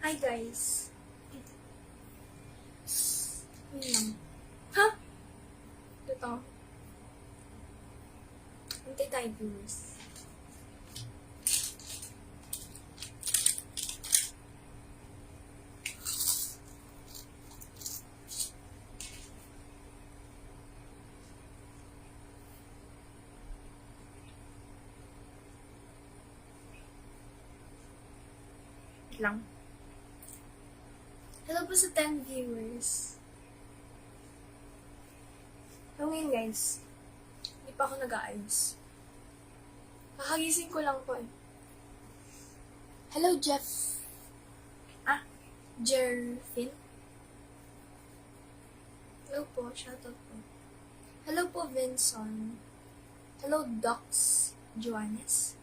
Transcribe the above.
Hi guys. Yun lang. Ha? Ito. Hintay tayo viewers. Wait lang. Hello po sa 10 viewers. So ngayon guys, hindi pa ako nag-aayos. Kakagising ko lang po eh. Hello Jeff. Jerfin. Hello po, shoutout po. Hello po Vincent. Hello Docs Joannes.